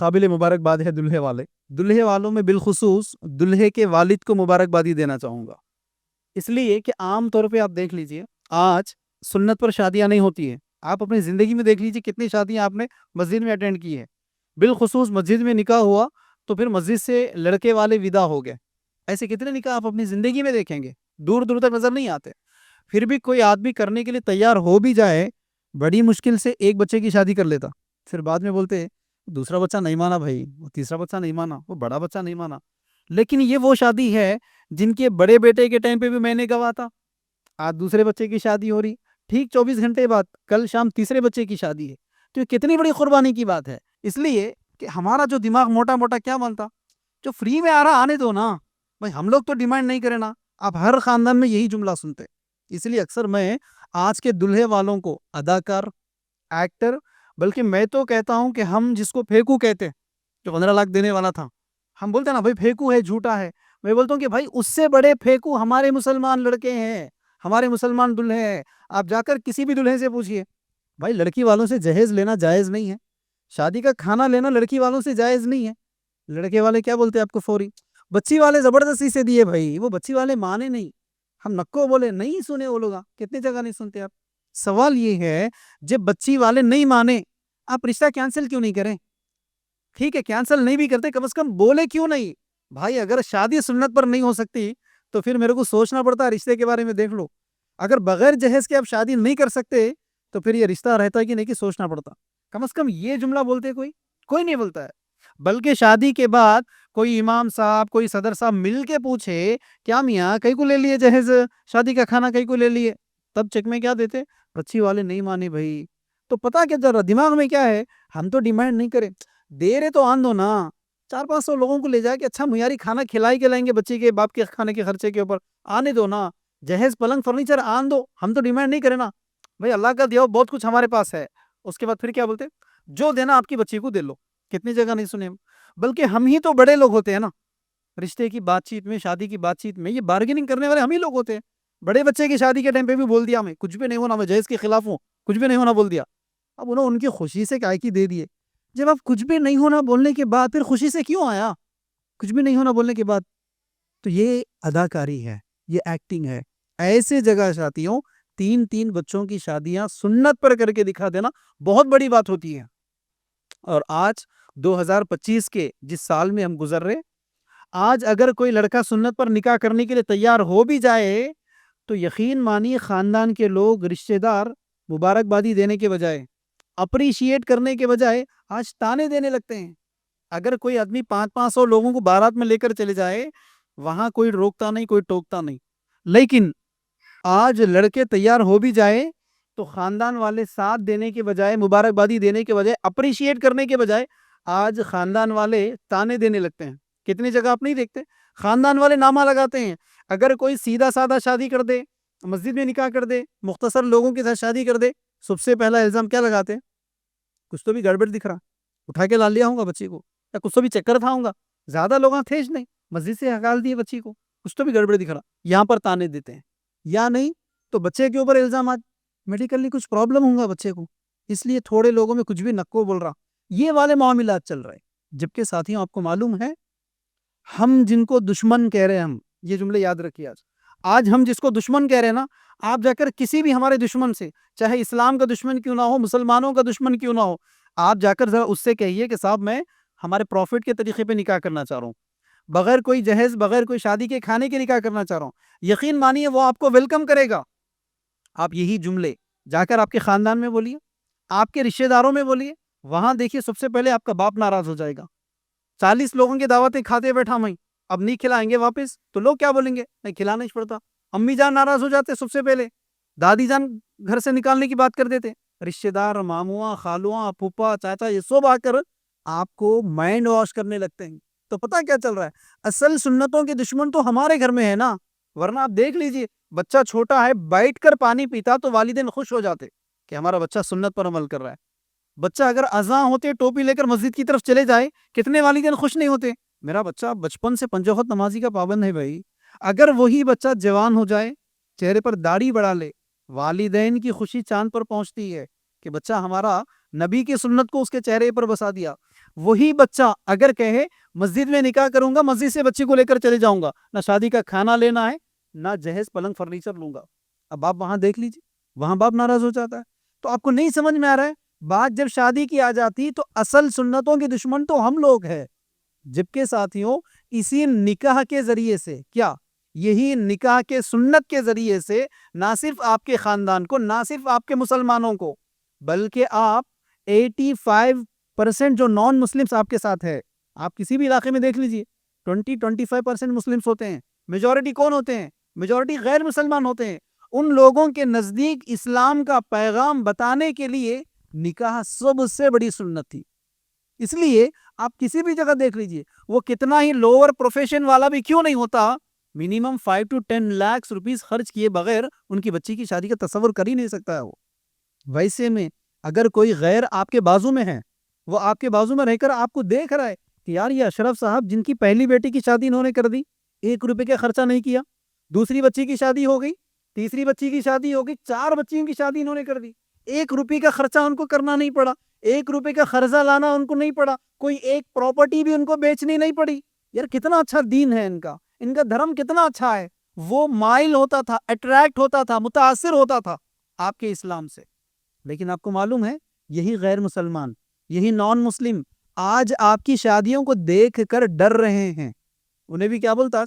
قابل مبارکباد ہے دلہے والے. دلہے والوں میں بالخصوص دلہے کے والد کو مبارکبادی دینا چاہوں گا. اس لیے کہ عام طور پہ آپ دیکھ لیجئے آج سنت پر شادیاں نہیں ہوتی ہیں. آپ اپنی زندگی میں دیکھ لیجئے کتنی شادیاں آپ نے مسجد میں اٹینڈ کی ہے. بالخصوص مسجد میں نکاح ہوا تو پھر مسجد سے لڑکے والے ودا ہو گئے. ایسے کتنے نکاح آپ اپنی زندگی میں دیکھیں گے, دور دور تک نظر نہیں آتے. پھر بھی کوئی آدمی کرنے کے لیے تیار ہو بھی جائے, بڑی مشکل سے ایک بچے کی شادی کر لیتا. پھر بعد میں بولتے دوسرا بچہ نہیں مانا بھائی, وہ تیسرا بچہ نہیں مانا, وہ بڑا بچہ نہیں مانا. لیکن یہ وہ شادی ہے جن کے بڑے بیٹے کے ٹائم پہ بھی میں نے گوا تھا, آج دوسرے بچے کی شادی ہو رہی, ٹھیک 24 گھنٹے بعد کل شام تیسرے بچے کی شادی ہے. تو یہ کتنی بڑی قربانی کی بات ہے. اس لیے کہ ہمارا جو دماغ موٹا موٹا کیا مانتا, جو فری میں آ رہا آنے دو نا بھائی, ہم لوگ تو ڈیمانڈ نہیں کرے نا. آپ ہر خاندان میں یہی جملہ سنتے. اس لیے اکثر میں آج کے دلہے والوں کو اداکار, ایکٹر, بلکہ میں تو کہتا ہوں کہ ہم جس کو پھیکو کہتے, جو 15 لاکھ دینے والا تھا, ہم بولتے ہیں نا بھائی پھیکو ہے, جھوٹا ہے. میں بولتا ہوں کہ بھائی اس سے بڑے پھیکو ہمارے مسلمان لڑکے ہیں, ہمارے مسلمان دلہے ہیں. آپ جا کر کسی بھی دلہے سے پوچھئے, بھائی لڑکی والوں سے جہیز لینا جائز نہیں ہے, شادی کا کھانا لینا لڑکی والوں سے جائز نہیں ہے. لڑکے والے کیا بولتے ہیں آپ کو فوری, بچی والے زبردستی سے دیے بھائی, وہ بچی والے مانے نہیں, ہم نکو بولے نہیں سنے. وہ لوگ کتنی جگہ نہیں سنتے آپ. سوال یہ ہے جب بچی والے نہیں مانے, آپ رشتہ کینسل کیوں نہیں کریں؟ ٹھیک ہے کینسل نہیں بھی کرتے, کم از کم بولے کیوں نہیں بھائی. اگر شادی سنت پر نہیں ہو سکتی تو پھر میرے کو سوچنا پڑتا ہے رشتے کے بارے میں. دیکھ لو, اگر بغیر جہیز کے آپ شادی نہیں کر سکتے تو پھر یہ رشتہ رہتا کہ نہیں کہ سوچنا پڑتا. کم از کم یہ جملہ بولتے کوئی نہیں بولتا ہے. بلکہ شادی کے بعد کوئی امام صاحب, کوئی صدر صاحب مل کے پوچھے کیا میاں کئی کو لے لیے جہیز, شادی کا کھانا کئی کو لے لیے, تب چیک میں کیا دیتے, بچی والے نہیں مانے بھائی. تو پتا کیا چل رہا دماغ میں کیا ہے, ہم تو ڈیمانڈ نہیں کرے, دے رہے تو آن دو نا. 400-500 لوگوں کو لے جا کے اچھا معیاری کھانا کھلائی کے لائیں گے, بچے کے باپ کے کھانے کے خرچے کے اوپر آنے دو نا. جہیز پلنگ فرنیچر آن دو, ہم تو ڈیمانڈ نہیں کرے نا بھائی. اللہ کا دیا بہت کچھ ہمارے پاس ہے. اس کے بعد پھر کیا بولتے, جو دینا آپ کی بچی کو دے لو. کتنی جگہ نہیں سنے. بلکہ ہم ہی تو بڑے لوگ ہوتے ہیں نا رشتے کی بات چیت میں, شادی کی بات چیت میں. یہ بارگیننگ کرنے والے ہم ہی لوگ ہوتے ہیں. بڑے بچے کی شادی کے ٹائم پہ بھی بول دیا ہمیں کچھ بھی نہیں ہونا, میں جہیز کے خلاف ہوں, کچھ بھی نہیں ہونا بول دیا. اب انہوں ان کی خوشی سے کائے کی دے دیے. جب آپ کچھ بھی نہیں ہونا بولنے کے بعد پھر خوشی سے کیوں آیا, کچھ بھی نہیں ہونا بولنے کے بعد. تو یہ اداکاری ہے, یہ ایکٹنگ ہے. ایسے جگہ شادیوں 3 بچوں کی شادیاں سنت پر کر کے دکھا دینا بہت بڑی بات ہوتی ہے. اور آج 2025 کے جس سال میں ہم گزر رہے, آج اگر کوئی لڑکا سنت پر نکاح کرنے کے لیے تیار ہو بھی جائے تو یقین مانی خاندان کے لوگ, رشتہ دار مبارکبادی دینے کے بجائے, اپریشیٹ کرنے کے بجائے آج تانے دینے لگتے ہیں. اگر کوئی آدمی 500 لوگوں کو بارات میں لے کر چلے جائے, وہاں کوئی روکتا نہیں, کوئی ٹوکتا نہیں. لیکن آج لڑکے تیار ہو بھی جائے تو خاندان والے ساتھ دینے کے بجائے, مبارکبادی دینے کے بجائے, اپریشیٹ کرنے کے بجائے آج خاندان والے تانے دینے لگتے ہیں. کتنی جگہ آپ نہیں دیکھتے, خاندان والے نامہ لگاتے ہیں. اگر کوئی سیدھا سادہ شادی کر دے, مسجد میں نکاح کر دے, مختصر لوگوں کے ساتھ شادی کر دے, سب سے پہلا الزام کیا لگاتے ہیں, کچھ تو بھی گڑبڑ دکھ رہا, اٹھا کے لا لیا ہوں گا بچی کو, یا کچھ تو بھی چکر تھا ہوں گا. زیادہ لوگ تھے نہیں, مسجد سے ہکال دیے بچی کو, کچھ تو بھی گڑبڑ دکھ رہا. یہاں پر تانے دیتے ہیں. یا نہیں تو بچے کے اوپر الزامات, میڈیکلی کچھ پرابلم ہوں گا بچے کو, اس لیے تھوڑے لوگوں میں کچھ بھی نکو بول رہا. یہ والے معاملات چل رہے. جبکہ ساتھیوں آپ کو معلوم ہے, ہم جن کو دشمن کہہ رہے ہیں, ہم یہ جملے یاد رکھیے. آج ہم جس کو دشمن کہہ رہے ہیں نا, آپ جا کر کسی بھی ہمارے دشمن سے, چاہے اسلام کا دشمن کیوں نہ ہو, مسلمانوں کا دشمن کیوں نہ ہو, آپ جا کر ذرا اس سے کہیے کہ صاحب میں ہمارے پروفٹ کے طریقے پہ نکاح کرنا چاہ رہا ہوں, بغیر کوئی جہیز, بغیر کوئی شادی کے کھانے کے نکاح کرنا چاہ رہا ہوں. یقین مانیے وہ آپ کو ویلکم کرے گا. آپ یہی جملے جا کر آپ کے خاندان میں بولیے, آپ کے رشتہ داروں میں بولیے, وہاں دیکھیے سب سے پہلے آپ کا باپ ناراض ہو جائے گا. 40 لوگوں کی دعوتیں کھاتے بیٹھا میں, اب نہیں کھلائیں گے واپس تو لوگ کیا بولیں گے, نہیں کھلانا ہی پڑتا. امی جان ناراض ہو جاتے سب سے پہلے, دادی جان گھر سے نکالنے کی بات کر دیتے. رشتہ دار, ماموا, خالواں, پھوپھا, چاچا, یہ سب آ کر آپ کو مائنڈ واش کرنے لگتے ہیں. تو پتہ کیا چل رہا ہے, اصل سنتوں کے دشمن تو ہمارے گھر میں ہے نا. ورنہ آپ دیکھ لیجئے, بچہ چھوٹا ہے, بیٹھ کر پانی پیتا تو والدین خوش ہو جاتے کہ ہمارا بچہ سنت پر عمل کر رہا ہے. بچہ اگر اذان ہوتے ٹوپی لے کر مسجد کی طرف چلے جائے, کتنے والدین خوش نہیں ہوتے, میرا بچہ بچپن سے 5 وقت نمازی کا پابند ہے بھائی. اگر وہی بچہ جوان ہو جائے, چہرے پر داڑھی بڑھا لے, والدین کی خوشی چاند پر پہنچتی ہے کہ بچہ ہمارا نبی کی سنت کو اس کے چہرے پر بسا دیا. وہی بچہ اگر کہے مسجد میں نکاح کروں گا، مسجد سے بچی کو لے کر چلے جاؤں گا، نہ شادی کا کھانا لینا ہے، نہ جہیز پلنگ فرنیچر لوں گا، اب آپ وہاں دیکھ لیجیے، وہاں باپ ناراض ہو جاتا ہے۔ تو آپ کو نہیں سمجھ میں آ رہا ہے، بات جب شادی کی آ جاتی تو اصل سنتوں کے دشمن تو ہم لوگ ہیں۔ جبکہ ساتھیوں، اسی نکاح کے ذریعے سے، کیا یہی نکاح کے سنت کے ذریعے سے نہ صرف آپ کے خاندان کو، نہ صرف آپ کے مسلمانوں کو، بلکہ آپ 85% جو نان مسلمس آپ کے ساتھ ہے، آپ کسی بھی علاقے میں دیکھ لیجئے، 20-25% مسلمس ہوتے ہیں، میجورٹی کون ہوتے ہیں؟ میجورٹی غیر مسلمان ہوتے ہیں۔ ان لوگوں کے نزدیک اسلام کا پیغام بتانے کے لیے نکاح سب سے بڑی سنت تھی۔ اس لیے آپ کسی بھی جگہ دیکھ لیجئے، وہ کتنا ہی لوور پروفیشن والا بھی کیوں نہیں ہوتا، منیمم 5 to 10 لاکھ روپیز خرچ کیے بغیر ان کی بچی کی شادی کا تصور کر ہی نہیں سکتا ہے وہ۔ ویسے میں اگر کوئی غیر آپ کے بازو میں ہے، وہ آپ کے بازو میں رہ کر آپ کو دیکھ رہا ہے کہ یار یہ اشرف صاحب جن کی پہلی بیٹی کی شادی انہوں نے کر دی، 1 روپے کا خرچہ نہیں کیا، دوسری بچی کی شادی ہو گئی، تیسری بچی کی شادی ہو گئی، 4 بچیوں کی شادی انہوں نے کر دی، 1 روپے کا خرچہ ان کو کرنا نہیں پڑا، 1 روپے کا قرضہ لانا ان کو نہیں پڑا، کوئی ایک پراپرٹی بھی ان کو بیچنی نہیں پڑی۔ یار کتنا اچھا دین ہے ان کا دھرم کتنا اچھا ہے۔ وہ مائل ہوتا تھا، اٹریکٹ ہوتا تھا، متاثر ہوتا تھا آپ کے اسلام سے۔ لیکن آپ کو معلوم ہے، یہی غیر مسلمان، یہی نان مسلم آج آپ کی شادیوں کو دیکھ کر ڈر رہے ہیں۔ انہیں بھی کیا بولتا،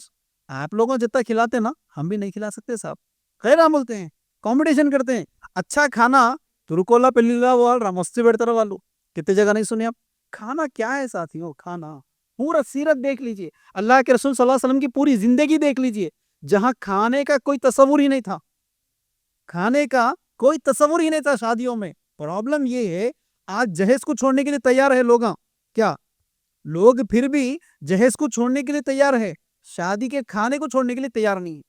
آپ لوگوں جتنا کھلاتے نا ہم بھی نہیں کھلا سکتے صاحب، غیر عام بولتے ہیں، کمپٹیشن کرتے ہیں۔ اچھا کھانا ترکولا پلیلا وال مستی بیڑتر والو، کتنے جگہ نہیں سنے آپ؟ کھانا کیا ہے ساتھیوں؟ کھانا پورا سیرت دیکھ لیجئے، اللہ کے رسول صلی اللہ علیہ وسلم کی پوری زندگی دیکھ لیجئے، جہاں کھانے کا کوئی تصور ہی نہیں تھا، کھانے کا کوئی تصور ہی نہیں تھا شادیوں میں۔ پرابلم یہ ہے، آج جہیز کو چھوڑنے کے لیے تیار ہے لوگ، کیا لوگ پھر بھی جہیز کو چھوڑنے کے لیے تیار ہے، شادی کے کھانے کو چھوڑنے کے لیے تیار نہیں ہے۔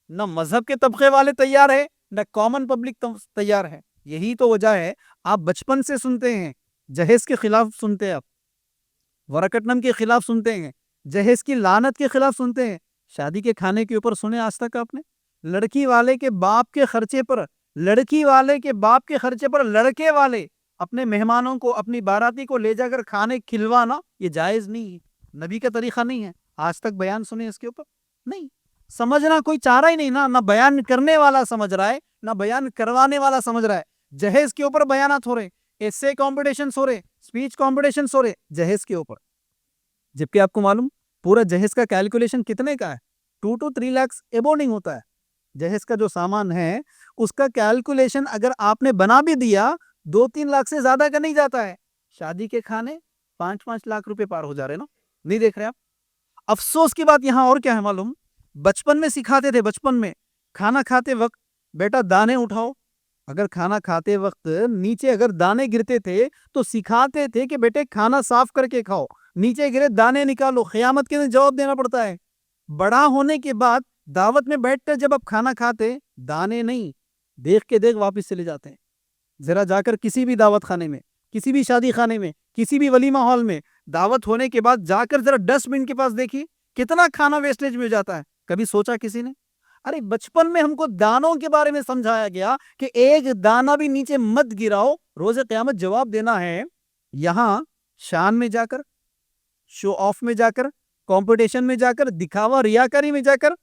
نہ مذہب کے طبقے والے تیار ہے، نہ کامن پبلک تیار ہے۔ یہی تو وجہ ہے، آپ بچپن سے سنتے ہیں جہیز کے خلاف، سنتے ہیں آپ ورکٹنم کے خلاف سنتے ہیں، جہیز کی لعنت کے خلاف سنتے ہیں، شادی کے کھانے کے اوپر سنے آج تک آپ نے؟ لڑکی والے کے باپ کے خرچے پر، لڑکی والے کے باپ کے خرچے پر لڑکے والے اپنے مہمانوں کو، اپنی باراتی کو لے جا کر کھانے کھلوانا، یہ جائز نہیں ہے، نبی کا طریقہ نہیں ہے۔ آج تک بیان سنے اس کے اوپر نہیں، سمجھنا کوئی چاہ رہا ہی نہیں نا، نہ بیان کرنے والا سمجھ رہا ہے، نہ بیان کروانے والا سمجھ رہا ہے۔ جہیز کے اوپر بیانات ہو رہے، ایسے کمپٹیشنز ہو رہے، سپیچ کمپٹیشنز ہو رہے جہیز کے اوپر، جبکہ آپ کو معلوم پورا جہیز کا کیلکولیشن کتنے کا ہے؟ 2 to 3 لاکھ ایبو نہیں ہوتا ہے۔ جہیز کا جو سامان ہے اس کا کیلکولیشن اگر آپ نے بنا بھی دیا 2-3 لاکھ سے زیادہ کا نہیں جاتا ہے۔ شادی کے کھانے 5-5 لاکھ روپے پار ہو جا رہے نا، نہیں دیکھ رہے آپ؟ افسوس کی بات یہاں اور کیا ہے معلوم؟ بچپن میں سکھاتے تھے، بچپن میں کھانا کھاتے وقت بیٹا دانے اٹھاؤ، اگر کھانا کھاتے وقت نیچے اگر دانے گرتے تھے تو سکھاتے تھے کہ بیٹے کھانا صاف کر کے کھاؤ، نیچے گرے دانے نکالو، قیامت کے دن جواب دینا پڑتا ہے۔ بڑا ہونے کے بعد دعوت میں بیٹھ کر جب آپ کھانا کھاتے، دانے نہیں، دیکھ کے دیکھ واپس چلے جاتے ہیں۔ ذرا جا کر کسی بھی دعوت خانے میں، کسی بھی شادی خانے میں، کسی بھی ولیمہ ہال میں دعوت ہونے کے بعد جا کر ذرا ڈسٹ بن کے پاس دیکھیے کتنا کھانا ویسٹیج میں جاتا ہے۔ کبھی سوچا کسی نے؟ ارے بچپن میں ہم کو دانوں کے بارے میں سمجھایا گیا کہ ایک دانہ بھی نیچے مت گراؤ، روز قیامت جواب دینا ہے۔ یہاں شان میں جا کر، شو آف میں جا کر، کمپٹیشن میں جا کر، دکھاوا ریاکاری میں جا کر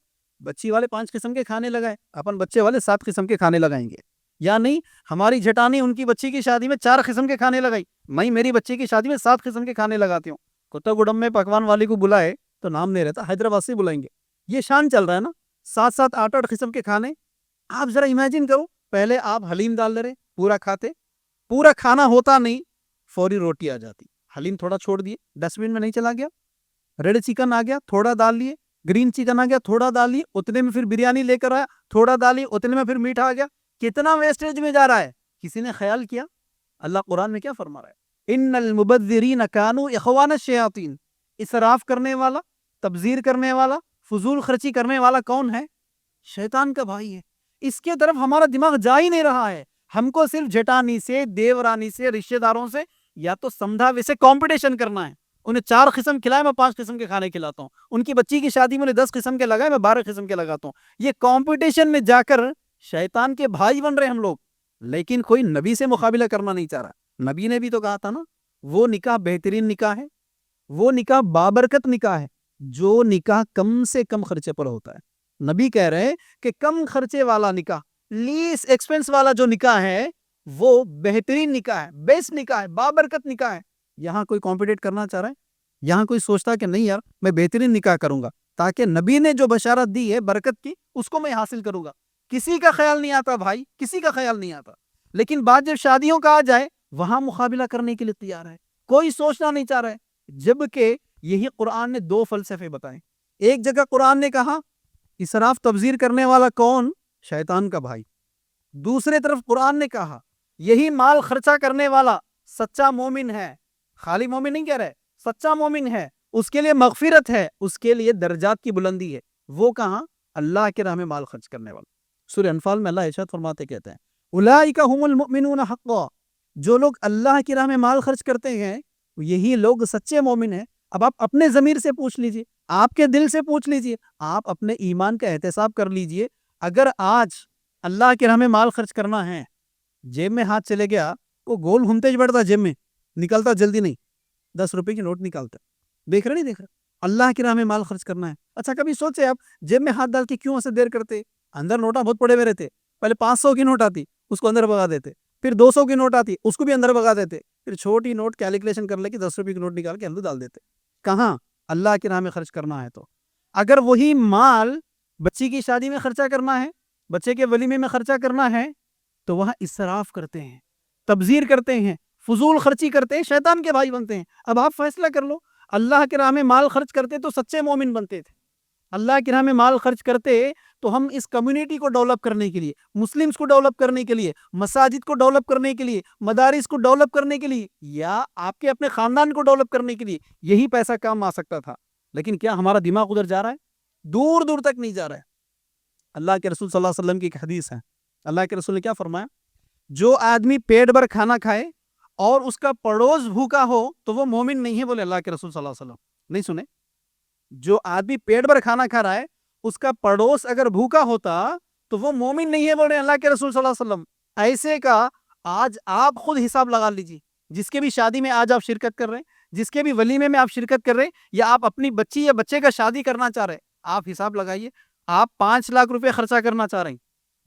بچی والے 5 قسم کے کھانے لگائے، اپن بچے والے 7 قسم کے کھانے لگائیں گے، یا نہیں ہماری جھٹانی ان کی بچی کی شادی میں 4 قسم کے کھانے لگائی، میں میری بچی کی شادی میں 7 قسم کے کھانے لگاتی ہوں۔ کتا گڈم میں پکوان والی کو بلائے تو نام نہیں رہتا، حیدرآباد سے بلائیں گے، یہ شان چل رہا ہے نا، 7-7 8-8 قسم کے کھانے۔ آپ ذرا امیجن کرو، پہلے آپ حلیم ڈال دے رہے، پورا کھاتے، پورا کھانا ہوتا نہیں، فوری روٹی آ جاتی، حلیم تھوڑا چھوڑ دیے، ڈسٹ بن میں نہیں چلا گیا، ریڈ چکن آ گیا، تھوڑا ڈال لیے، گرین چکن آ گیا، تھوڑا ڈال لیے، اتنے میں پھر بریانی لے کر آیا، تھوڑا ڈالی، اتنے میں پھر میٹھا آ گیا، کتنا ویسٹیج میں جا رہا ہے؟ کسی نے خیال کیا؟ اللہ قرآن میں کیا فرما رہا ہے؟ ان المبذرین کانوا اخوان الشیاطین، اسراف کرنے والا، تبذیر کرنے والا، فضول خرچی کرنے والا کون ہے؟ شیطان کا بھائی ہے۔ اس کے طرف ہمارا دماغ جا ہی نہیں رہا ہے، ہم کو صرف جٹانی سے، دیورانی سے، رشتہ داروں سے یا تو سمجھا ویسے کمپٹیشن کرنا ہے۔ انہیں 4 قسم کھلائے، میں 5 قسم کے کھانے کھلاتا ہوں، ان کی بچی کی شادی میں انہیں 10 قسم کے لگائے، میں 12 قسم کے لگاتا ہوں۔ یہ کمپٹیشن میں جا کر شیطان کے بھائی بن رہے ہم لوگ، لیکن کوئی نبی سے مقابلہ کرنا نہیں چاہ رہا۔ نبی نے بھی تو کہا تھا نا، وہ نکاح بہترین نکاح ہے, وہ نکاح بابرکت نکاح ہے جو نکاح کم سے کم خرچے پر ہوتا ہے. نبی کہہ رہے ہیں کہ کم خرچے والا نکاح, لیس ایکسپینس والا جو نکاح ہے وہ بہترین نکاح ہے, بیسٹ نکاح ہے, بابرکت نکاح ہے. یہاں کوئی کمپیٹیٹ کرنا چاہ رہا ہے؟ یہاں کوئی سوچتا کہ نہیں یار میں بہترین نکاح کروں گا تاکہ نبی نے جو بشارت دی ہے برکت کی اس کو میں حاصل کروں گا. کسی کا خیال نہیں آتا بھائی, کسی کا خیال نہیں آتا. لیکن بات جب شادیوں کا آ جائے وہاں مقابلہ کرنے کے لیے تیار ہے, کوئی سوچنا نہیں چاہ رہا ہے. جبکہ یہی قرآن نے دو فلسفے بتائے. ایک جگہ قرآن نے کہا اسراف تبذیر کرنے والا کون؟ شیطان کا بھائی. دوسرے طرف قرآن نے کہا یہی مال خرچہ کرنے والا سچا مومن ہے. خالی مومن نہیں کہہ رہے, سچا مومن ہے, اس کے لیے مغفرت ہے, اس کے لیے درجات کی بلندی ہے. وہ کہاں؟ اللہ کے راہ میں مال خرچ کرنے والا. سورہ انفال میں اللہ ارشاد فرماتے کہتے ہیں اولئک هم المؤمنون حقا, جو لوگ اللہ کی راہ میں مال خرچ کرتے ہیں یہی لوگ سچے مومن ہیں. اب آپ اپنے ضمیر سے پوچھ لیجئے, آپ کے دل سے پوچھ لیجئے, آپ اپنے ایمان کا احتساب کر لیجئے. اگر آج اللہ کی راہ میں مال خرچ کرنا ہے, جیب میں ہاتھ چلے گیا, وہ گول گھومتے بڑھتا جیب میں, نکلتا جلدی نہیں, 10 روپے کی نوٹ نکالتا, دیکھ رہے نہیں دیکھ رہے؟ اللہ کی راہ میں مال خرچ کرنا ہے. اچھا کبھی سوچے آپ جیب میں ہاتھ ڈال کے کیوں ایسے دیر کرتے؟ اندر نوٹاں بہت پڑے ہوئے رہتے. پہلے 500 کی نوٹ آتی اس کو اندر بگا دیتے, پھر 200 کی نوٹ آتی اس کو بھی اندر بگا دیتے, پھر چھوٹی نوٹ کیلکولیشن کر لے کے 10 روپے کی نوٹ نکال کے اندر ڈال دیتے. کہاں؟ اللہ کی راہ میں خرچ کرنا ہے تو اگر وہی مال بچی کی شادی میں خرچہ کرنا ہے, بچے کے ولیمے میں خرچہ کرنا ہے, تو وہاں اسراف کرتے ہیں, تبذیر کرتے ہیں, فضول خرچی کرتے ہیں, شیطان کے بھائی بنتے ہیں. اب آپ فیصلہ کر لو, اللہ کی راہ میں مال خرچ کرتے تو سچے مومن بنتے تھے, اللہ کی راہ میں مال خرچ کرتے تو ہم اس کمیونٹی کو ڈیولپ کرنے کے لیے, مسلمز کو ڈیولپ کرنے کے لیے, مساجد کو ڈیولپ کرنے کے لیے, مدارس کو ڈیولپ کرنے کے لیے, یا آپ کے اپنے خاندان کو ڈیولپ کرنے کے لیے یہی پیسہ کام آ سکتا تھا. لیکن کیا ہمارا دماغ ادھر جا رہا ہے؟ دور دور تک نہیں جا رہا ہے. اللہ کے رسول صلی اللہ علیہ وسلم کی ایک حدیث ہے, اللہ کے رسول نے کیا فرمایا, جو آدمی پیٹ بھر کھانا کھائے اور اس کا پڑوس بھوکا ہو تو وہ مومن نہیں ہے, بولے اللہ کے رسول صلی اللہ علیہ وسلم. نہیں سنے؟ جو آدمی پیٹ بھر کھانا کھا رہا ہے اس کا پڑوس اگر بھوکا ہوتا تو وہ مومن نہیں ہے, بولے اللہ کے رسول صلی اللہ علیہ وسلم. ایسے کا آج آپ خود حساب لگا لیجیے, جس کے بھی شادی میں آج آپ شرکت کر رہے ہیں, جس کے بھی ولیمے میں آپ شرکت کر رہے ہیں, یا آپ اپنی بچی یا بچے کا شادی کرنا چاہ رہے ہیں, آپ حساب لگائیے. آپ 5 لاکھ روپے خرچہ کرنا چاہ رہے ہیں,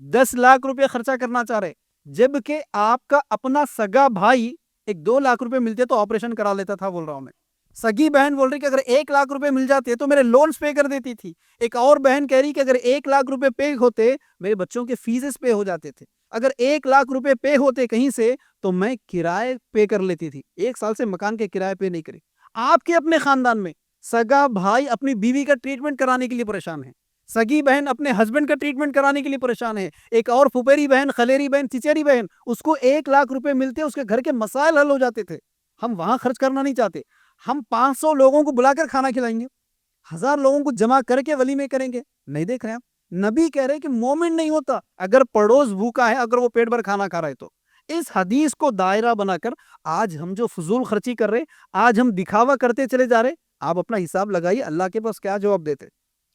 10 لاکھ روپے خرچہ کرنا چاہ رہے ہیں, جبکہ آپ کا اپنا سگا بھائی ایک 2 لاکھ روپے ملتے تو آپریشن کرا لیتا تھا. بول رہا ہوں میں, سگی بہن بول رہی کہ اگر 1 لاکھ روپے مل جاتے تو میرے لونز پے کر دیتی تھی. ایک اور بہن کہہ رہی کہ اگر 1 لاکھ روپے پے ہوتے میرے بچوں کے فیسز پے ہو جاتے تھے. اگر 1 لاکھ روپے پے ہوتے کہیں سے تو میں کرائے پے کر لیتی تھی. 1 سال سے مکان کے کرائے پے نہیں کری. آپ کے اپنے خاندان میں سگا بھائی اپنی بیوی کا ٹریٹمنٹ کرانے کے لیے پریشان ہے, سگی بہن اپنے ہسبینڈ کا ٹریٹمنٹ کرانے کے لیے پریشان ہے, ایک اور پھپھیری بہن, خلیری بہن, چچیری بہن, اس کو 1 لاکھ روپے ملتے اس کے گھر کے مسائل حل ہو جاتے تھے. ہم وہاں خرچ کرنا نہیں چاہتے. ہم 500 لوگوں کو بلا کر کھانا کھلائیں گے, 1000 لوگوں کو جمع کر کے ولیمے کریں گے. نہیں دیکھ رہے آپ, نبی کہہ رہے کہ مومن نہیں ہوتا اگر پڑوس بھوکا ہے, اگر وہ پیٹ بھر کھانا کھا رہا ہے تو. اس حدیث کو دائرہ بنا کر آج ہم جو فضول خرچی کر رہے, آج ہم دکھاوا کرتے چلے جا رہے. آپ اپنا حساب لگائیے, اللہ کے پاس کیا جواب دیتے.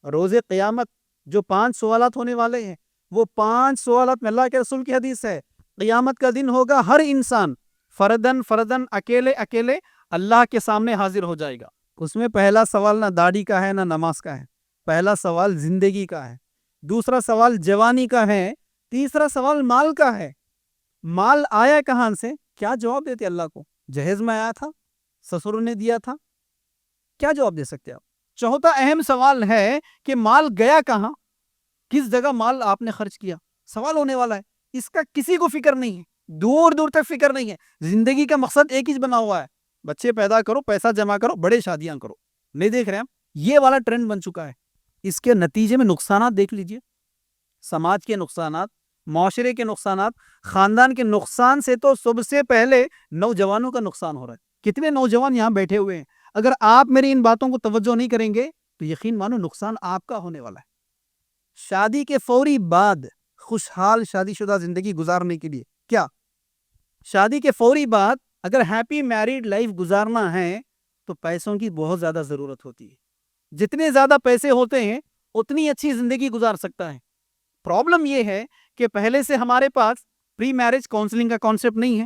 روز قیامت جو 5 سوالات ہونے والے ہیں, وہ 5 سوالات میں اللہ کے رسول کی حدیث ہے, قیامت کا دن ہوگا ہر انسان فردن فردن, اکیلے اکیلے اللہ کے سامنے حاضر ہو جائے گا. اس میں پہلا سوال نہ داڑھی کا ہے نہ نماز کا ہے, پہلا سوال زندگی کا ہے, دوسرا سوال جوانی کا ہے, تیسرا سوال مال کا ہے. مال آیا کہاں سے؟ کیا جواب دیتے اللہ کو؟ جہیز میں آیا تھا, سسر نے دیا تھا, کیا جواب دے سکتے آپ؟ چوتھا اہم سوال ہے کہ مال گیا کہاں, کس جگہ مال آپ نے خرچ کیا, سوال ہونے والا ہے. اس کا کسی کو فکر نہیں ہے, دور دور تک فکر نہیں ہے. زندگی کا مقصد ایک ہی بنا ہوا ہے, بچے پیدا کرو, پیسہ جمع کرو, بڑے شادیاں کرو. نہیں دیکھ رہے ہیں آپ, یہ والا ٹرینڈ بن چکا ہے. اس کے نتیجے میں نقصانات دیکھ لیجئے, سماج کے نقصانات, معاشرے کے نقصانات, خاندان کے نقصان سے تو سب سے پہلے نوجوانوں کا نقصان ہو رہا ہے. کتنے نوجوان یہاں بیٹھے ہوئے ہیں, اگر آپ میری ان باتوں کو توجہ نہیں کریں گے تو یقین مانو نقصان آپ کا ہونے والا ہے. شادی کے فوری بعد خوشحال شادی شدہ زندگی گزارنے کے لیے, کیا شادی کے فوری بعد اگر ہیپی میریڈ لائف گزارنا ہے تو پیسوں کی بہت زیادہ ضرورت ہوتی ہے. جتنے زیادہ پیسے ہوتے ہیں اتنی اچھی زندگی گزار سکتا ہے. پرابلم یہ ہے کہ پہلے سے ہمارے پاس پری میرج کاؤنسلنگ کا کانسیپٹ نہیں ہے.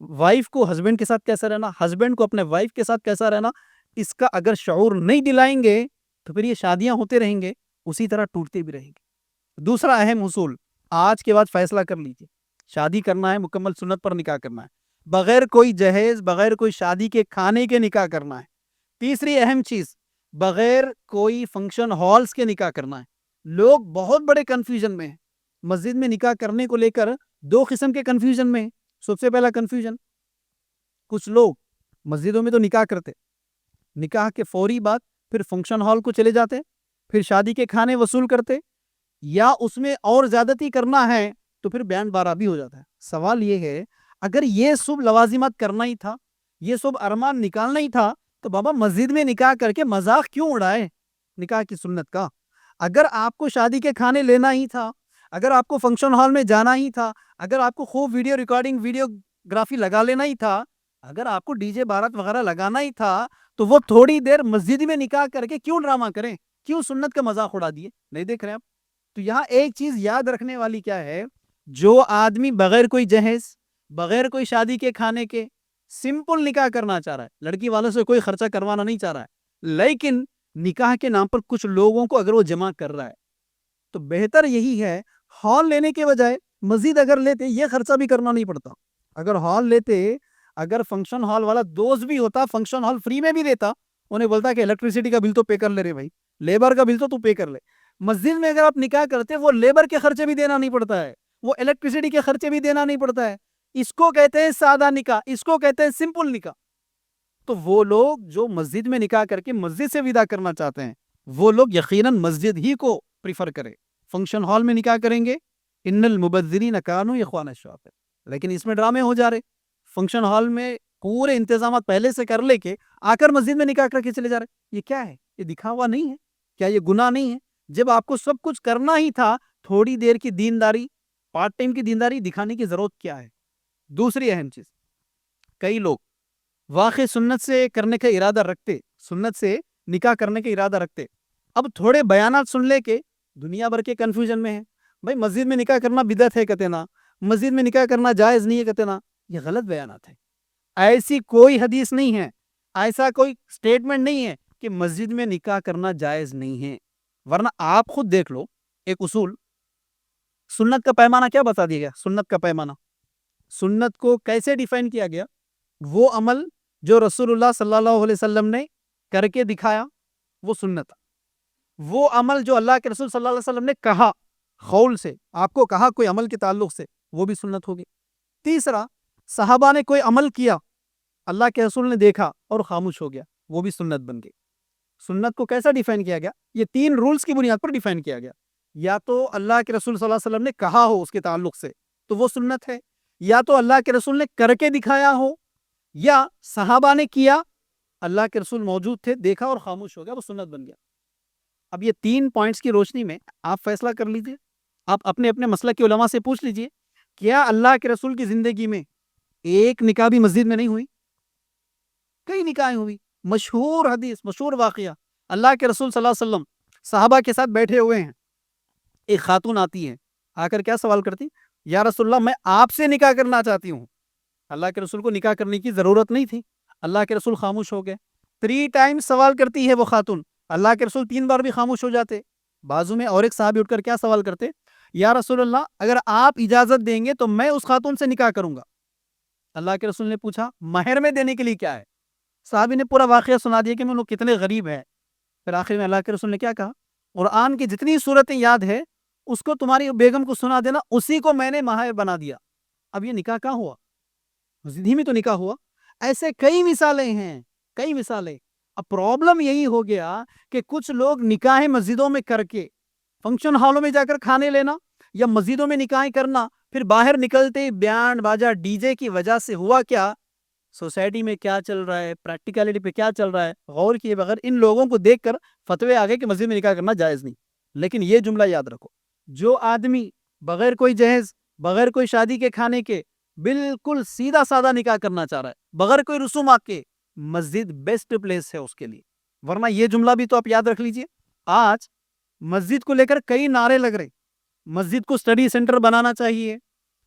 وائف کو ہسبینڈ کے ساتھ کیسا رہنا، ہسبینڈ کو اپنے وائف کے ساتھ کیسا رہنا، اس کا اگر شعور نہیں دلائیں گے تو پھر یہ شادیاں ہوتے رہیں گے، اسی طرح ٹوٹتے بھی رہیں گے۔ دوسرا اہم اصول، آج کے بعد فیصلہ کر لیجئے، شادی کرنا ہے، مکمل سنت پر نکاح کرنا ہے، بغیر کوئی جہیز، بغیر کوئی شادی کے کھانے کے نکاح کرنا ہے۔ تیسری اہم چیز، بغیر کوئی فنکشن ہالز کے نکاح کرنا ہے۔ لوگ بہت بڑے کنفیوژن میں ہیں، مسجد میں نکاح کرنے کو لے کر دو قسم کے کنفیوژن میں ہیں۔ سب سے پہلا کنفیوژن، کچھ لوگ مسجدوں میں تو نکاح کرتے، نکاح کے فوری بعد پھر فنکشن ہال کو چلے جاتے، پھر شادی کے کھانے وصول کرتے، یا اس میں اور زیادتی کرنا ہے تو پھر بیان بارہ بھی ہو جاتا ہے۔ سوال یہ ہے، اگر یہ سب لوازمات کرنا ہی تھا، یہ سب ارمان نکالنا ہی تھا، تو بابا مسجد میں نکاح کر کے مذاق کیوں اڑائے نکاح کی سنت کا؟ اگر آپ کو شادی کے کھانے لینا ہی تھا، اگر آپ کو فنکشن ہال میں جانا ہی تھا، اگر آپ کو خوب ویڈیو ریکارڈنگ، ویڈیو گرافی لگا لینا ہی تھا، اگر آپ کو ڈی جے بارات وغیرہ لگانا ہی تھا، تو وہ تھوڑی دیر مسجد میں نکاح کر کے کیوں ڈرامہ کریں، کیوں سنت کا مذاق اڑا دیے؟ نہیں دیکھ رہے آپ؟ تو یہاں ایک چیز یاد رکھنے والی کیا ہے، جو آدمی بغیر کوئی جہیز، بغیر کوئی شادی کے کھانے کے سمپل نکاح کرنا چاہ رہا ہے، لڑکی والوں سے کوئی خرچہ کروانا نہیں چاہ رہا ہے، لیکن نکاح کے نام پر کچھ لوگوں کو اگر وہ جمع کر رہا ہے، تو بہتر یہی ہے، ہال لینے کے بجائے مسجد اگر لیتے، یہ خرچہ بھی کرنا نہیں پڑتا۔ اگر ہال لیتے، اگر فنکشن ہال والا دوست بھی ہوتا، فنکشن ہال فری میں بھی دیتا، انہیں بولتا کہ الیکٹریسٹی کا بل تو پے کر لے رہے بھائی، لیبر کا بل تو پے کر لے۔ مسجد میں اگر آپ نکاح کرتے، وہ لیبر کے خرچے بھی دینا نہیں پڑتا ہے، وہ الیکٹریسٹی کے خرچے بھی دینا نہیں پڑتا ہے۔ اس کو کہتے ہیں سادہ نکاح، اس کو کہتے ہیں سمپل نکاح۔ تو وہ لوگ جو مسجد میں نکاح کر کے مسجد سے ودا کرنا چاہتے ہیں، وہ لوگ یقیناً مسجد ہی کو پریفر کریں۔ فنکشن ہال میں نکاح کریں گے، ان المبذرین کانوا اخوان الشیاطین، لیکن اس میں ڈرامے ہو جا رہے۔ فنکشن ہال میں پورے انتظامات پہلے سے کر لے کے آ کر مسجد میں نکاح کر کے چلے جا رہے، یہ کیا ہے؟ یہ دکھاوا نہیں ہے کیا؟ یہ گناہ نہیں ہے؟ جب آپ کو سب کچھ کرنا ہی تھا، تھوڑی دیر کی دینداری، پارٹ ٹائم کی دینداری دکھانے کی ضرورت کیا ہے؟ دوسری اہم چیز، کئی لوگ واقع سنت سے کرنے کا ارادہ رکھتے، سنت سے نکاح کرنے کا ارادہ رکھتے، اب تھوڑے بیانات سن لے کے دنیا بھر کے کنفیوژن میں ہیں۔ بھائی مسجد میں نکاح کرنا بدعت ہے کہتے نا، مسجد میں نکاح کرنا جائز نہیں ہے کہتے نا، یہ غلط بیانات ہے۔ ایسی کوئی حدیث نہیں ہے، ایسا کوئی سٹیٹمنٹ نہیں ہے کہ مسجد میں نکاح کرنا جائز نہیں ہے، ورنہ آپ خود دیکھ لو ایک اصول، سنت کا پیمانہ کیا بتا دیا گیا؟ سنت کا پیمانہ، سنت کو کیسے ڈیفائن کیا گیا؟ وہ عمل جو رسول اللہ صلی اللہ علیہ وسلم نے کر کے دکھایا وہ سنت، وہ عمل جو اللہ کے رسول صلی اللہ علیہ وسلم نے کہا قول سے، آپ کو کہا کوئی عمل کے تعلق سے، وہ بھی سنت ہوگی۔ تیسرا، صحابہ نے کوئی عمل کیا، اللہ کے رسول نے دیکھا اور خاموش ہو گیا، وہ بھی سنت بن گئی۔ سنت کو کیسا ڈیفائن کیا گیا؟ یہ تین رولز کی بنیاد پر ڈیفائن کیا گیا، یا تو اللہ کے رسول صلی اللہ علیہ وسلم نے کہا ہو اس کے تعلق سے تو وہ سنت ہے، یا تو اللہ کے رسول نے کر کے دکھایا ہو، یا صحابہ نے کیا، اللہ کے رسول موجود تھے، دیکھا اور خاموش ہو گیا، وہ سنت بن گیا۔ اب یہ تین پوائنٹس کی روشنی میں آپ فیصلہ کر لیجئے، آپ اپنے اپنے مسلک کے علماء سے پوچھ لیجئے، کیا اللہ کے رسول کی زندگی میں ایک نکاح بھی مسجد میں نہیں ہوئی؟ کئی نکاحیں ہوئی، مشہور حدیث، مشہور واقعہ، اللہ کے رسول صلی اللہ علیہ وسلم صحابہ کے ساتھ بیٹھے ہوئے ہیں، ایک خاتون آتی ہے، آ کر کیا سوال کرتی؟ یا رسول اللہ میں آپ سے نکاح کرنا چاہتی ہوں۔ اللہ کے رسول کو نکاح کرنے کی ضرورت نہیں تھی، اللہ کے رسول خاموش ہو گئے۔ 3 ٹائم سوال کرتی ہے وہ خاتون، اللہ کے رسول 3 بار بھی خاموش ہو جاتے۔ بازو میں اور ایک صحابی اٹھ کر کیا سوال کرتے؟ یا رسول اللہ اگر آپ اجازت دیں گے تو میں اس خاتون سے نکاح کروں گا۔ اللہ کے رسول نے پوچھا مہر میں دینے کے لیے کیا ہے؟ صحابی نے پورا واقعہ سنا دیا کہ وہ لوگ کتنے غریب ہیں۔ پھر آخر میں اللہ کے رسول نے کیا کہا؟ قرآن کی جتنی صورتیں یاد ہے اس کو تمہاری بیگم کو سنا دینا، اسی کو میں نے مہر بنا دیا۔ اب یہ نکاح کہاں ہوا؟ مسجد ہی میں تو نکاح ہوا۔ ایسے کئی مثالیں ہیں، کئی مثالیں۔ اب پرابلم یہی ہو گیا کہ کچھ لوگ نکاح مسجدوں میں کر کے فنکشن ہالوں میں جا کر کھانے لینا یا مسجدوں میں نکاح کرنا، پھر باہر نکلتے بیانڈ باجا ڈی جے کی وجہ سے ہوا کیا؟ سوسائٹی میں کیا چل رہا ہے، پریکٹیکلٹی پہ کیا چل رہا ہے، غور کیے بغیر ان لوگوں کو دیکھ کر فتوے آ گئے کہ مسجد میں نکاح کرنا جائز نہیں۔ لیکن یہ جملہ یاد رکھو، جو آدمی بغیر کوئی جہیز، بغیر کوئی شادی کے کھانے کے بالکل سیدھا سادہ نکاح کرنا چاہ رہا ہے بغیر کوئی رسومات کے، مسجد بیسٹ پلیس ہے اس کے لیے۔ ورنہ یہ جملہ بھی تو آپ یاد رکھ لیجئے، آج مسجد کو لے کر کئی نعرے لگ رہے، مسجد کو اسٹڈی سینٹر بنانا چاہیے،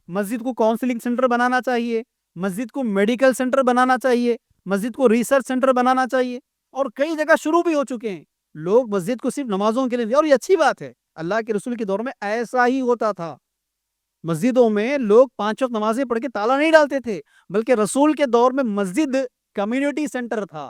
مسجد کو کاؤنسلنگ سینٹر بنانا چاہیے، مسجد کو میڈیکل سینٹر بنانا چاہیے, مسجد کو ریسرچ سینٹر بنانا چاہیے, اور کئی جگہ شروع بھی ہو چکے ہیں. لوگ مسجد کو صرف نمازوں کے لیے, اور یہ اچھی بات ہے, اللہ کے رسول کے دور میں ایسا ہی ہوتا تھا. مسجدوں میں لوگ 5 وقت نمازیں پڑھ کے تالا نہیں ڈالتے تھے, بلکہ رسول کے دور میں مسجد کمیونٹی سینٹر تھا.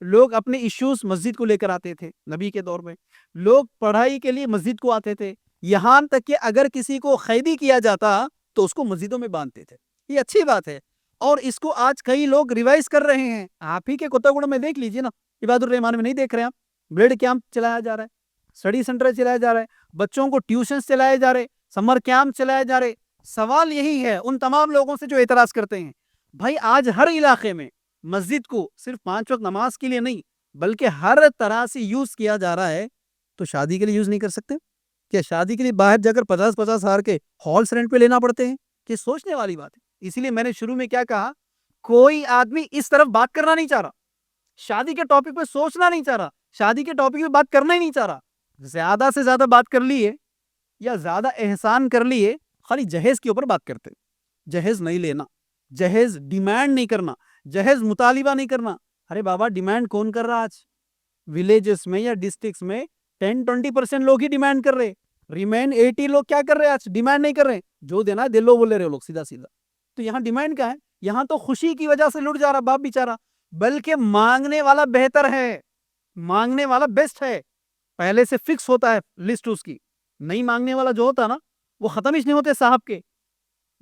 لوگ اپنے ایشوز مسجد کو لے کر آتے تھے. نبی کے دور میں لوگ پڑھائی کے لیے مسجد کو آتے تھے, یہاں تک کہ اگر کسی کو قیدی کیا جاتا تو اس کو مسجدوں میں باندھتے تھے. یہ اچھی بات ہے, اور اس کو آج کئی لوگ ریوائز کر رہے ہیں. آپ ہی کے کوتاگوڑا میں دیکھ لیجئے نا, عباد الرحمان میں نہیں دیکھ رہے ہیں آپ, بلڈ کیمپ چلایا جا رہا ہے, اسٹڈی سینٹر چلایا جا رہا ہے, بچوں کو ٹیوشنز چلائے جا رہے, سمر کیمپ چلائے جا رہے. سوال یہی ہے ان تمام لوگوں سے جو اعتراض کرتے ہیں, بھائی آج ہر علاقے میں مسجد کو صرف 5 وقت نماز کے لیے نہیں بلکہ ہر طرح سے یوز کیا جا رہا ہے, تو شادی کے لیے یوز نہیں کر سکتے کیا؟ شادی کے لیے باہر جا کر 50-50 ہزار کے ہالس رینٹ پہ لینا پڑتے ہیں؟ یہ سوچنے والی بات ہے. اسی لیے میں نے شروع میں کیا کہا, کوئی آدمی اس طرف بات کرنا نہیں چاہ رہا, شادی کے ٹاپک پہ سوچنا نہیں چاہ رہا, شادی کے ٹاپک پہ بات کرنا ہی نہیں چاہ رہا. زیادہ سے زیادہ بات کر لیے یا زیادہ احسان کر لیے, خالی جہیز کے اوپر بات کرتے. جہیز نہیں لینا, جہیز ڈیمانڈ نہیں کرنا, جہیز مطالبہ نہیں کرنا. ارے بابا ڈیمانڈ کون کر رہا آج؟ ولیجز میں یا ڈسٹرکٹس میں 10-20% لوگ ہی ڈیمانڈ کر رہے, ریمین 80 لوگ کیا کر رہے آج؟ ڈیمانڈ نہیں کر رہے. جو دینا دے لو بول رہے لوگ سیدھا سیدھا. تو یہاں ڈیمانڈ کا ہے, یہاں تو خوشی کی وجہ سے لٹ جا رہا باپ بیچارہ, بلکہ مانگنے والا بہتر ہے, مانگنے والا بیسٹ ہے. پہلے سے فکس ہوتا ہے لسٹ اس کی, نہیں مانگنے والا جو ہوتا نا وہ ختم ہی نہیں ہوتے صاحب کے.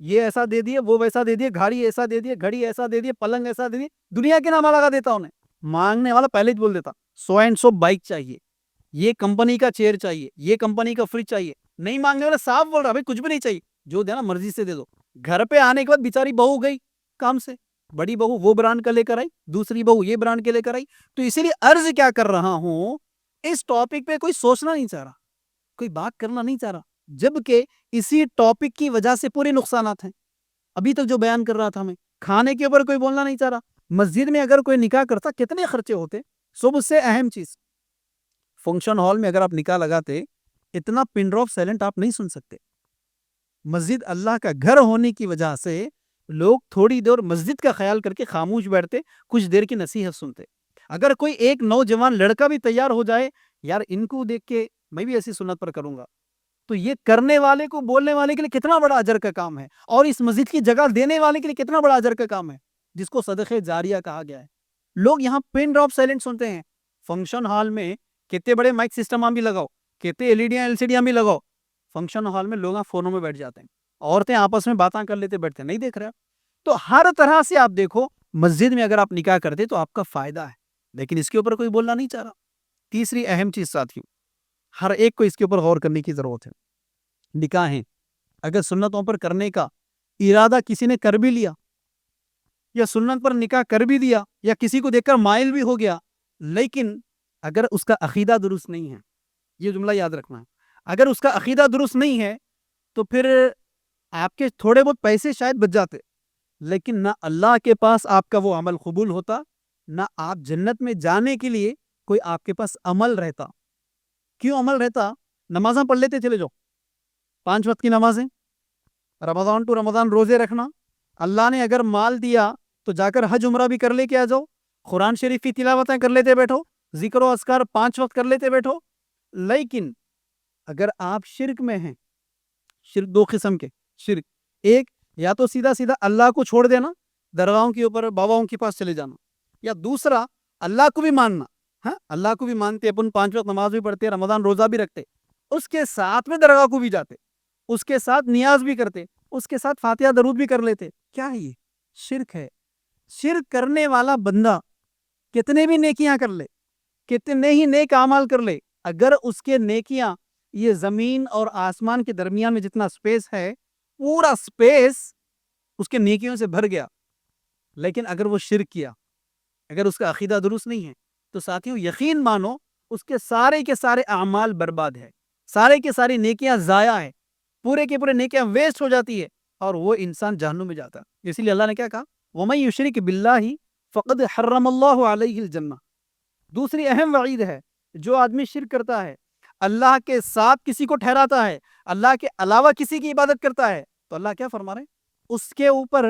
یہ ایسا دے دیے, وہ ویسا دے دیے, گاڑی ایسا دے دیے, گھڑی ایسا دے دیے, پلنگ ایسا دے دیے, دنیا کے نام لگا دیتا انہیں. مانگنے والا پہلے ہی بول دیتا 100 بائک چاہیے, یہ کمپنی کا چیئر چاہیے, یہ کمپنی کا فریج چاہیے. نہیں مانگنے والا صاحب بول رہا بھائی کچھ بھی نہیں چاہیے, جو دینا مرضی سے دے دو. گھر پہ آنے کے بعد بیچاری بہو گئی کام سے, بڑی بہو وہ برانڈ کا لے کر آئی, دوسری بہو یہ برانڈ کے لے کر آئی. تو اسی لیے عرض کیا کر رہا ہوں, اس ٹاپک پہ کوئی سوچنا نہیں چاہ رہا, کوئی بات کرنا نہیں چاہ رہا, جبکہ اسی ٹاپک کی وجہ سے پورے نقصانات ہیں. ابھی تک جو بیان کر رہا تھا میں, کھانے کے اوپر کوئی بولنا نہیں چاہ رہا. مسجد میں اگر کوئی نکاح کرتا کتنے خرچے ہوتے. سب سے اہم چیز, فنکشن ہال میں اگر آپ نکاح لگاتے اتنا پن ڈراپ سائلنٹ آپ نہیں سن سکتے. مسجد اللہ کا گھر ہونے کی وجہ سے لوگ تھوڑی دیر مسجد کا خیال کر کے خاموش بیٹھتے, کچھ دیر کی نصیحت سنتے. اگر کوئی ایک نوجوان لڑکا بھی تیار ہو جائے, یار ان کو دیکھ کے میں بھی ایسی سنت پر کروں گا, تو یہ کرنے والے کو, بولنے والے کے لیے کتنا بڑا اجر کا کام ہے, اور اس مسجد کی جگہ دینے والے کے لیے کتنا بڑا اجر کا کام ہے, جس کو صدقہ جاریہ کہا گیا ہے. لوگ یہاں پن ڈراپ سائلنٹ سنتے ہیں. فنکشن ہال میں کتنے بڑے مائک سسٹم بھی لگاؤ, کتنے LCD بھی لگاؤ, فنکشن ہال میں لوگ فونوں میں بیٹھ جاتے ہیں, عورتیں آپس میں باتاں کر لیتے بیٹھتے, نہیں دیکھ رہے. تو ہر طرح سے آپ دیکھو, مسجد میں اگر آپ نکاح کرتے تو آپ کا فائدہ ہے, لیکن اس کے اوپر کوئی بولنا نہیں چاہ رہا. تیسری اہم چیز ساتھیوں, ہر ایک کو اس کے اوپر غور کرنے کی ضرورت ہے. نکاحیں اگر سنتوں پر کرنے کا ارادہ کسی نے کر بھی لیا, یا سنت پر نکاح کر بھی دیا, یا کسی کو دیکھ کر مائل بھی ہو گیا, لیکن اگر اس کا عقیدہ درست نہیں ہے, یہ جملہ یاد رکھنا ہے, اگر اس کا عقیدہ درست نہیں ہے تو پھر آپ کے تھوڑے بہت پیسے شاید بچ جاتے, لیکن نہ اللہ کے پاس آپ کا وہ عمل قبول ہوتا, نہ آپ جنت میں جانے کے لیے کوئی آپ کے پاس عمل رہتا. کیوں عمل رہتا؟ نمازاں پڑھ لیتے چلے جاؤ, 5 وقت کی نمازیں, رمضان ٹو رمضان روزے رکھنا, اللہ نے اگر مال دیا تو جا کر حج عمرہ بھی کر لے کے آ جاؤ, قرآن شریف کی تلاوتیں کر لیتے بیٹھو, ذکر و اذکار 5 وقت کر لیتے بیٹھو. لیکن اگر آپ شرک میں ہیں, شرک 2 قسم کے شرک, ایک یا تو سیدھا سیدھا اللہ کو چھوڑ دینا, درگاہوں کے اوپر باباؤں کے پاس چلے جانا, یا دوسرا اللہ کو بھی ماننا. ہاں, اللہ کو بھی مانتے, اپن 5 وقت نماز بھی پڑھتے, رمضان روزہ بھی رکھتے, اس کے ساتھ میں درگاہ کو بھی جاتے, اس کے ساتھ نیاز بھی کرتے, اس کے ساتھ فاتحہ درود بھی کر لیتے. کیا ہے یہ؟ شرک ہے. شرک کرنے والا بندہ کتنے بھی نیکیاں کر لے, کتنے ہی نیک اعمال کر لے, اگر اس کے نیکیاں یہ زمین اور آسمان کے درمیان میں جتنا سپیس ہے, پورا سپیس اس کے نیکیوں سے بھر گیا, لیکن اگر وہ شرک کیا, اگر اس کا عقیدہ درست نہیں ہے, تو ساتھیوں یقین مانو اس کے سارے اعمال برباد ہے, سارے کے ساری نیکیاں ضائع ہے, پورے کے پورے نیکیاں ویسٹ ہو جاتی ہے, اور وہ انسان جہنم میں جاتا. اسی لیے اللہ نے کیا کہا, وَمَن يُشْرِكْ بِاللَّهِ فَقَدْ حَرَّمَ اللَّهُ عَلَيْهِ الْجَنَّةَ. دوسری اہم وعید ہے, جو آدمی شرک کرتا ہے, اللہ کے ساتھ کسی کو ٹھہراتا ہے, اللہ کے علاوہ کسی کی عبادت کرتا ہے, تو اللہ کیا فرما رہے ہیں, اس کے اوپر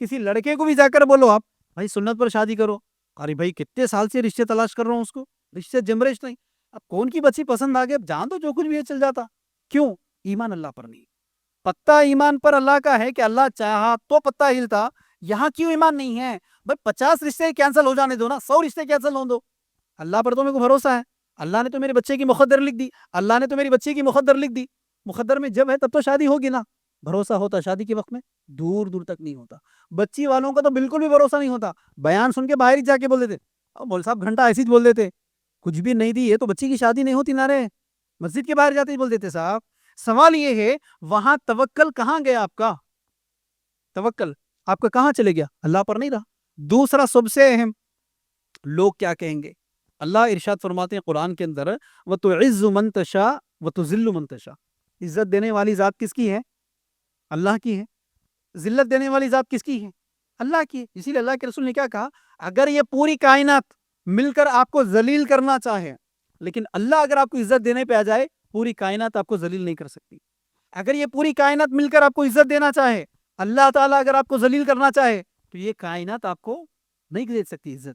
کسی لڑکے کو بھی جا کر بولو آپ بھائی سنت پر شادی کرو، ارے بھائی کتنے سال سے رشتے تلاش کر رہا ہوں، اس کو رشتے جمریش نہیں، اب کون کی بچی پسند آ گئی، اب جان تو جو کچھ بھی ہے چل جاتا، کیوں؟ ایمان اللہ پر نہیں، پتا ایمان پر اللہ کا ہے کہ اللہ چاہا تو پتا ہلتا، یہاں کیوں ایمان نہیں ہے؟ بھائی 50 رشتے کینسل ہو جانے دو نا، 100 رشتے کینسل ہو دو، اللہ پر تو میرے کو بھروسہ ہے، اللہ نے تو میرے بچے کی مقدر لکھ دی، اللہ نے تو میری بچی کی مقدر لکھ دی، مقدر میں جب ہے تب تو شادی ہوگی نا، بھروسہ ہوتا شادی کے وقت میں دور دور تک نہیں ہوتا، بچی والوں کا تو بالکل بھی بھروسہ نہیں ہوتا، بیان سن کے باہر ہی جا کے بول دیتے، مول صاحب گھنٹہ ایسے ہی بول دیتے، کچھ بھی نہیں دی یہ تو بچی کی شادی نہیں ہوتی نا رے، مسجد کے باہر جاتے ہی بول دیتے صاحب، سوال یہ ہے وہاں توکل کہاں گیا آپ کا؟ توکل آپ کا کہاں چلے گیا؟ اللہ پر نہیں رہا۔ دوسرا سب سے اہم، لوگ کیا کہیں گے؟ اللہ ارشاد فرماتے ہیں قرآن کے اندر وَتُعِزُّ مَن تَشَاءُ وَتُذِلُّ مَن تَشَاءُ، عزت دینے والی ذات کس کی ہے؟ اللہ کی ہے۔ ذلت دینے والی ذات کس کی ہے؟ اللہ کی ہے۔ اسی لیے اللہ کے رسول نے کیا کہا؟ اگر یہ پوری کائنات مل کر آپ کو ذلیل کرنا چاہے، لیکن اللہ اگر آپ کو عزت دینے پہ آ جائے، پوری کائنات آپ کو ذلیل نہیں کر سکتی۔ اگر یہ پوری کائنات مل کر آپ کو عزت دینا چاہے، اللہ تعالیٰ اگر آپ کو ذلیل کرنا چاہے تو یہ کائنات آپ کو نہیں دے سکتی عزت۔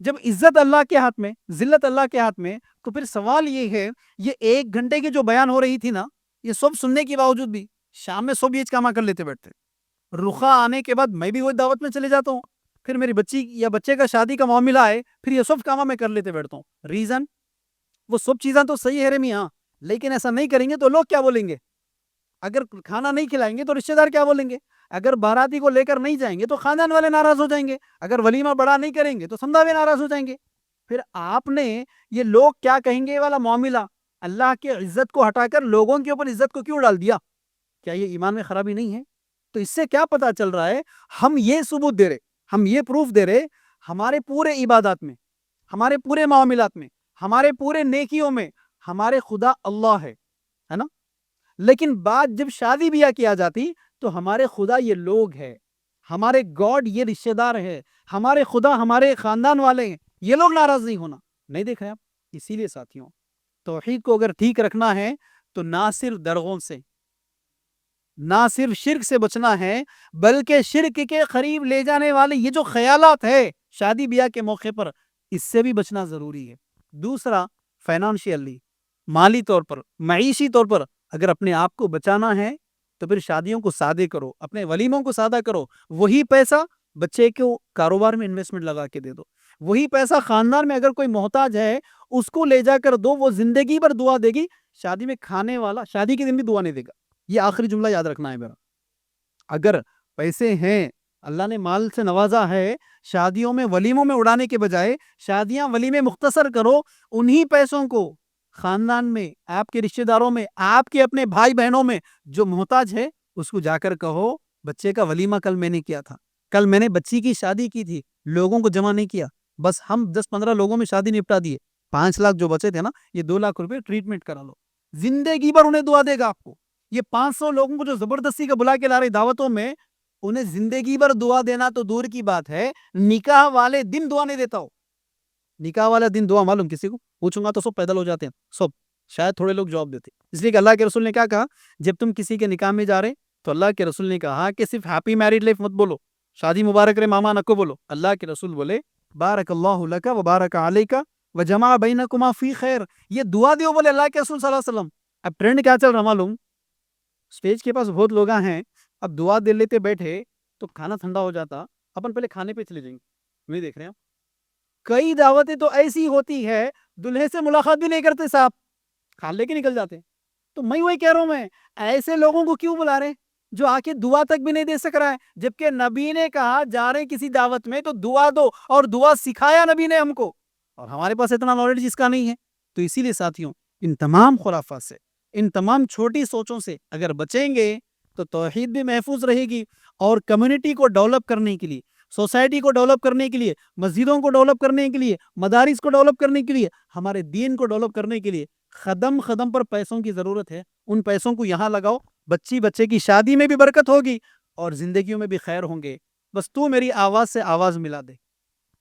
جب عزت اللہ کے ہاتھ میں، ذلت اللہ کے ہاتھ میں، تو پھر سوال یہ ہے، یہ 1 گھنٹے کی جو بیان ہو رہی تھی نا، یہ سب سننے کے باوجود بھی شام میں سب یہ کام کر لیتے بیٹھتے، رخا آنے کے بعد میں بھی وہ دعوت میں چلے جاتا ہوں، پھر میری بچی یا بچے کا شادی کا معاملہ آئے، پھر یہ سب کام میں کر لیتے بیٹھتا ہوں۔ ریزن وہ سب چیزاں تو صحیح ہے رے میاں، لیکن ایسا نہیں کریں گے تو لوگ کیا بولیں گے؟ اگر کھانا نہیں کھلائیں گے تو رشتہ دار کیا بولیں گے؟ اگر باراتی کو لے کر نہیں جائیں گے تو خاندان والے ناراض ہو جائیں گے، اگر ولیمہ بڑا نہیں کریں گے تو سمدھا بھی ناراض ہو جائیں گے۔ پھر آپ نے یہ لوگ کیا کہیں گے والا معاملہ اللہ کی عزت کو ہٹا کر لوگوں کے اوپر عزت کو کیوں ڈال دیا؟ کیا یہ ایمان میں خرابی نہیں ہے؟ تو اس سے کیا پتا چل رہا ہے؟ ہم یہ ثبوت دے رہے، ہم یہ پروف دے رہے، ہمارے پورے عبادات میں، ہمارے پورے معاملات میں، ہمارے پورے نیکیوں میں ہمارے خدا اللہ ہے نا؟ لیکن بات جب شادی بیاہ کی آ جاتی تو ہمارے خدا یہ لوگ ہیں، ہمارے گاڈ یہ رشتہ دار ہے، ہمارے خدا ہمارے خاندان والے ہیں، یہ لوگ ناراض نہیں ہونا، نہیں دیکھ رہے آپ؟ اسی لیے ساتھیوں، توحید کو اگر ٹھیک رکھنا ہے تو نہ صرف درغوں سے، نہ صرف شرک سے بچنا ہے، بلکہ شرک کے قریب لے جانے والے یہ جو خیالات ہے شادی بیاہ کے موقع پر، اس سے بھی بچنا ضروری ہے۔ دوسرا، فائنانشیلی، مالی طور پر، معیشی طور پر اگر اپنے آپ کو بچانا ہے تو پھر شادیوں کو سادے کرو، اپنے ولیموں کو سادہ کرو، وہی پیسہ بچے کو کاروبار میں انویسٹمنٹ لگا کے دے دو، وہی پیسہ خاندان میں اگر کوئی محتاج ہے اس کو لے جا کر دو، وہ زندگی بھر دعا دے گی، شادی میں کھانے والا شادی کے دن بھی دعا نہیں دے گا۔ یہ آخری جملہ یاد رکھنا ہے میرا، اگر پیسے ہیں، اللہ نے مال سے نوازا ہے، شادیوں میں ولیموں میں اڑانے کے بجائے شادیاں ولیمے مختصر کرو، انہی پیسوں کو خاندان میں، آپ کے رشتہ داروں میں، آپ کے اپنے بھائی بہنوں میں جو محتاج ہے اس کو جا کر کہو بچے کا ولیمہ کل میں نے کیا تھا، کل میں نے بچی کی شادی کی تھی، لوگوں کو جمع نہیں کیا، بس ہم 10-15 لوگوں میں شادی نپٹا دیے، 5 لاکھ جو بچے تھے نا، یہ 2 لاکھ روپے ٹریٹمنٹ کرا لو، زندگی بھر انہیں دعا دے گا آپ کو۔ یہ 500 لوگوں کو جو زبردستی کا بلا کے لا رہے دعوتوں میں، انہیں زندگی بھر دعا دینا تو دور کی بات ہے، نکاح والے دن دعا نہیں دیتا ہو۔ نکاح والا دن دعا معلوم کسی کو پوچھوں گا تو سب پیدل ہو جاتے ہیں، سب، شاید تھوڑے لوگ جواب دیتے، اس لیے کہ اللہ کے رسول نے کیا کہا؟ جب تم کسی کے نکاح میں جا رہے تو اللہ کے رسول نے کہا کہ صرف ہیپی میریڈ لائف مت بولو، شادی مبارک رہے ماما نکو بولو، اللہ کے رسول بولے بارک اللہ لک و بارک علیک و جمع بینکما فی خیر، یہ دعا دیو بولے اللہ کے رسول صلی اللہ علیہ وسلم۔ اب ٹرینڈ کیا چل رہا معلوم؟ اسٹیج کے پاس بہت لوگ ہیں، اب دعا دے لیتے بیٹھے تو کھانا ٹھنڈا ہو جاتا، اپن پہلے کھانے پہ چلے جائیں گے، نہیں دیکھ رہے ہیں؟ کئی دعوتیں تو ایسی ہوتی ہے دلہے سے ملاقات بھی نہیں کرتے صاحب، کھا لے کے نکل جاتے۔ تو میں وہی کہہ رہا ہوں، میں ایسے لوگوں کو کیوں بلا رہے جو آ کے دعا تک بھی نہیں دے سک رہا ہے، جبکہ نبی نے کہا جا رہے کسی دعوت میں تو دعا دو، اور دعا سکھایا نبی نے ہم کو، اور ہمارے پاس اتنا نالج اس کا نہیں ہے۔ تو اسی لیے ساتھیوں، ان تمام خرافات سے، ان تمام چھوٹی سوچوں سے اگر بچیں گے تو توحید بھی محفوظ رہے گی، اور کمیونٹی کو ڈیولپ کرنے کے لیے، سوسائٹی کو ڈیولپ کرنے کے لیے، مسجدوں کو ڈیولپ کرنے کے لیے، مدارس کو ڈیولپ کرنے کے لیے، ہمارے دین کو ڈیولپ کرنے کے لیے قدم قدم پر پیسوں کی ضرورت ہے۔ ان پیسوں کو یہاں لگاؤ، بچے کی شادی میں بھی برکت ہوگی اور زندگیوں میں بھی خیر ہوں گے۔ بس تو میری آواز سے آواز ملا دے،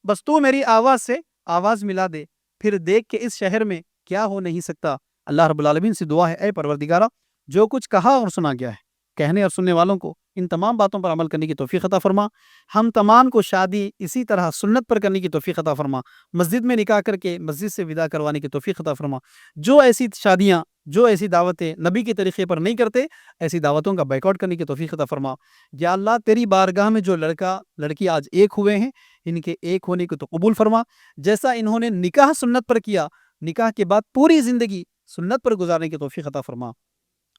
بس تو میری آواز سے آواز ملا دے، پھر دیکھ کہ اس شہر میں کیا ہو نہیں سکتا۔ اللہ رب العالمین سے دعا ہے، اے پروردگارہ، جو کچھ کہا اور سنا گیا ہے، کہنے اور سننے والوں کو ان تمام باتوں پر عمل کرنے کی توفیق عطا فرما. ہم تمام کو شادی اسی طرح سنت پر کرنے کی توفیق عطا فرما. مسجد میں نکاح کر کے مسجد سے ودا کروانے کی توفیق عطا فرما. جو ایسی شادیاں، جو ایسی دعوتیں نبی کے طریقے پر نہیں کرتے، ایسی دعوتوں کا بائیکاٹ کرنے کی توفیق عطا فرما. یا اللہ تیری بارگاہ میں جو لڑکا لڑکی آج ایک ہوئے ہیں، ان کے ایک ہونے کو تو قبول فرما. جیسا انہوں نے نکاح سنت پر کیا، نکاح کے بعد پوری زندگی سنت پر گزارنے کی توفیق عطا فرما.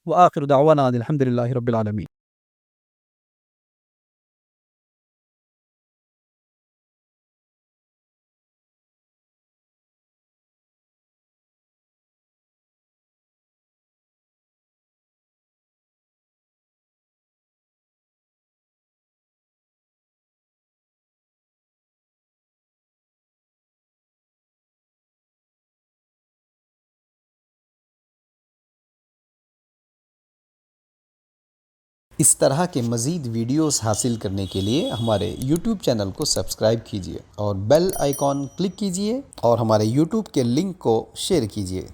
وآخر دعوانا الحمد للہ رب العالمین. اس طرح کے مزید ویڈیوز حاصل کرنے کے لیے ہمارے یوٹیوب چینل کو سبسکرائب کیجیے اور بیل آئیکن کلک کیجیے اور ہمارے یوٹیوب کے لنک کو شیئر کیجیے.